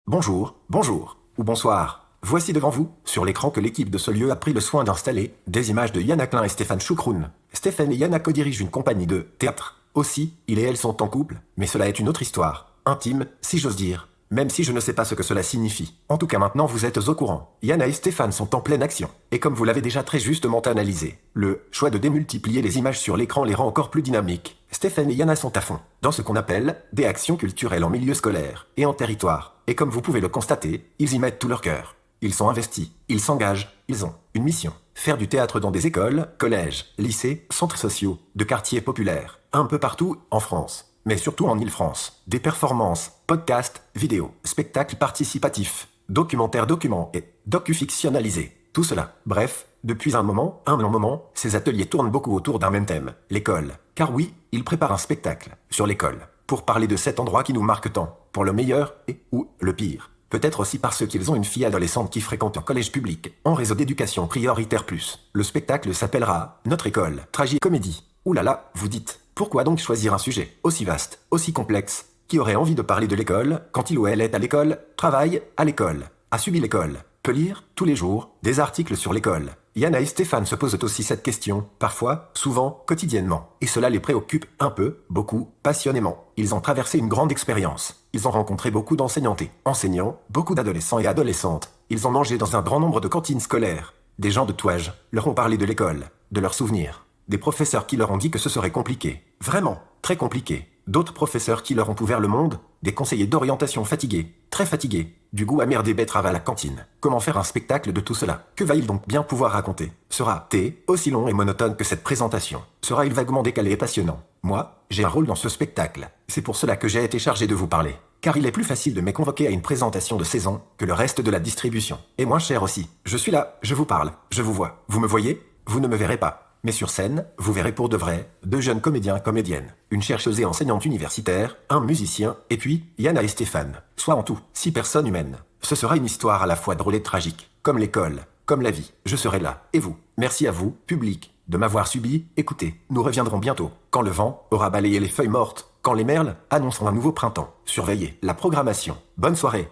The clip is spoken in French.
bonjour, ou bonsoir. Voici devant vous, sur l'écran que l'équipe de ce lieu a pris le soin d'installer, des images de Yann Acklin et Stéphane Choukroun. Stéphane et Yann co-dirigent une compagnie de théâtre. Aussi, il et elle sont en couple, mais cela est une autre histoire. Intime, si j'ose dire. Même si je ne sais pas ce que cela signifie. En tout cas maintenant vous êtes au courant. Yana et Stéphane sont en pleine action. Et comme vous l'avez déjà très justement analysé, le choix de démultiplier les images sur l'écran les rend encore plus dynamiques. Stéphane et Yana sont à fond, dans ce qu'on appelle des actions culturelles en milieu scolaire et en territoire. Et comme vous pouvez le constater, ils y mettent tout leur cœur. Ils sont investis, ils s'engagent, ils ont une mission. Faire du théâtre dans des écoles, collèges, lycées, centres sociaux, de quartiers populaires, un peu partout en France. Mais surtout en Île-France. Des performances, podcasts, vidéos, spectacles participatifs, documentaires et docu-fictionnalisés. Tout cela. Bref, depuis un long moment, ces ateliers tournent beaucoup autour d'un même thème, l'école. Car oui, ils préparent un spectacle sur l'école, pour parler de cet endroit qui nous marque tant, pour le meilleur et ou le pire. Peut-être aussi parce qu'ils ont une fille adolescente qui fréquente un collège public, en réseau d'éducation prioritaire plus. Le spectacle s'appellera « Notre école, tragicomédie ». Ouh là là, vous dites, pourquoi donc choisir un sujet aussi vaste, aussi complexe? Qui aurait envie de parler de l'école, quand il ou elle est à l'école, travaille à l'école, a subi l'école, peut lire, tous les jours, des articles sur l'école? Yana et Stéphane se posent aussi cette question, parfois, souvent, quotidiennement. Et cela les préoccupe un peu, beaucoup, passionnément. Ils ont traversé une grande expérience. Ils ont rencontré beaucoup d'enseignantes et enseignants, beaucoup d'adolescents et adolescentes. Ils ont mangé dans un grand nombre de cantines scolaires. Des gens de tout âge leur ont parlé de l'école, de leurs souvenirs. Des professeurs qui leur ont dit que ce serait compliqué. Vraiment, très compliqué. D'autres professeurs qui leur ont ouvert le monde. Des conseillers d'orientation fatigués, très fatigués. Du goût amer des betteraves à la cantine. Comment faire un spectacle de tout cela? Que va-t-il donc bien pouvoir raconter? Sera-t-il aussi long et monotone que cette présentation? Sera-il vaguement décalé et passionnant? Moi, j'ai un rôle dans ce spectacle. C'est pour cela que j'ai été chargé de vous parler. Car il est plus facile de me convoquer à une présentation de saison que le reste de la distribution. Et moins cher aussi. Je suis là, je vous parle, je vous vois. Vous me voyez? Vous ne me verrez pas. Mais sur scène, vous verrez pour de vrai, deux jeunes comédiens-comédiennes, une chercheuse et enseignante universitaire, un musicien, et puis Yana et Stéphane. Soit en tout, 6 personnes humaines. Ce sera une histoire à la fois drôle et tragique. Comme l'école, comme la vie. Je serai là. Et vous? Merci à vous, public, de m'avoir subi, écoutez. Nous reviendrons bientôt, quand le vent aura balayé les feuilles mortes, quand les merles annonceront un nouveau printemps. Surveillez la programmation. Bonne soirée.